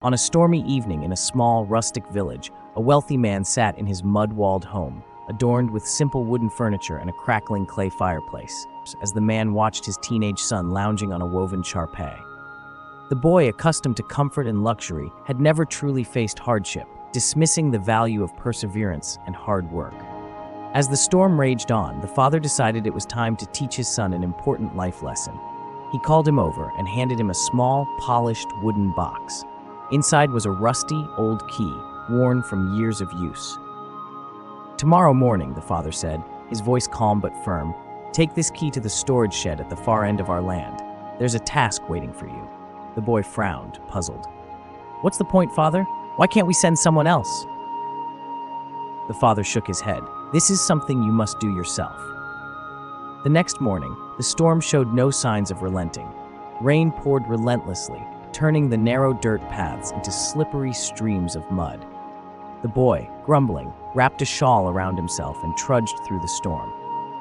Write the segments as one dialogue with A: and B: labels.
A: On a stormy evening in a small, rustic village, a wealthy man sat in his mud-walled home, adorned with simple wooden furniture and a crackling clay fireplace, as the man watched his teenage son lounging on a woven charpet. The boy, accustomed to comfort and luxury, had never truly faced hardship, dismissing the value of perseverance and hard work. As the storm raged on, the father decided it was time to teach his son an important life lesson. He called him over and handed him a small, polished wooden box. Inside was a rusty, old key, worn from years of use. "Tomorrow morning," the father said, his voice calm but firm, "take this key to the storage shed at the far end of our land. There's a task waiting for you." The boy frowned, puzzled. "What's the point, father? Why can't we send someone else?" The father shook his head. "This is something you must do yourself." The next morning, the storm showed no signs of relenting. Rain poured relentlessly, turning the narrow dirt paths into slippery streams of mud. The boy, grumbling, wrapped a shawl around himself and trudged through the storm.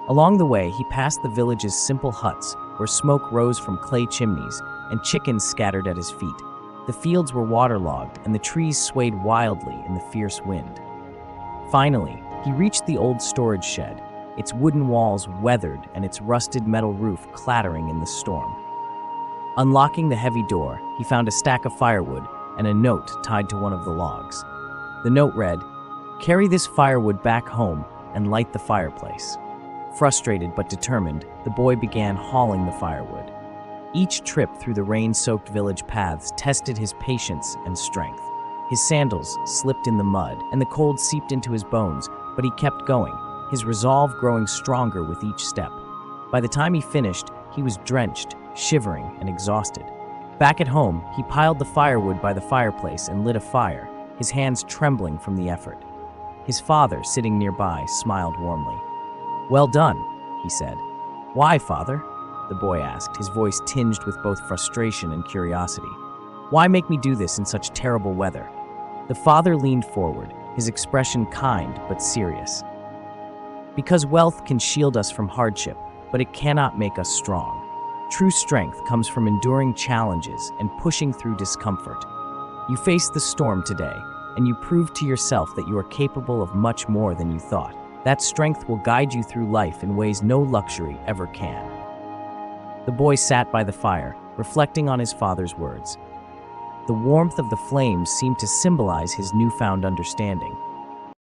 A: Along the way, he passed the village's simple huts, where smoke rose from clay chimneys and chickens scattered at his feet. The fields were waterlogged and the trees swayed wildly in the fierce wind. Finally, he reached the old storage shed, its wooden walls weathered and its rusted metal roof clattering in the storm. Unlocking the heavy door, he found a stack of firewood and a note tied to one of the logs. The note read, "Carry this firewood back home and light the fireplace." Frustrated but determined, the boy began hauling the firewood. Each trip through the rain-soaked village paths tested his patience and strength. His sandals slipped in the mud, and the cold seeped into his bones, but he kept going, his resolve growing stronger with each step. By the time he finished, he was drenched, shivering, and exhausted. Back at home, he piled the firewood by the fireplace and lit a fire, his hands trembling from the effort. His father, sitting nearby, smiled warmly. "Well done," he said. "Why, father?" the boy asked, his voice tinged with both frustration and curiosity. "Why make me do this in such terrible weather?" The father leaned forward, his expression kind but serious. "Because wealth can shield us from hardship, but it cannot make us strong. True strength comes from enduring challenges and pushing through discomfort. You faced the storm today, and you proved to yourself that you are capable of much more than you thought. That strength will guide you through life in ways no luxury ever can." The boy sat by the fire, reflecting on his father's words. The warmth of the flames seemed to symbolize his newfound understanding.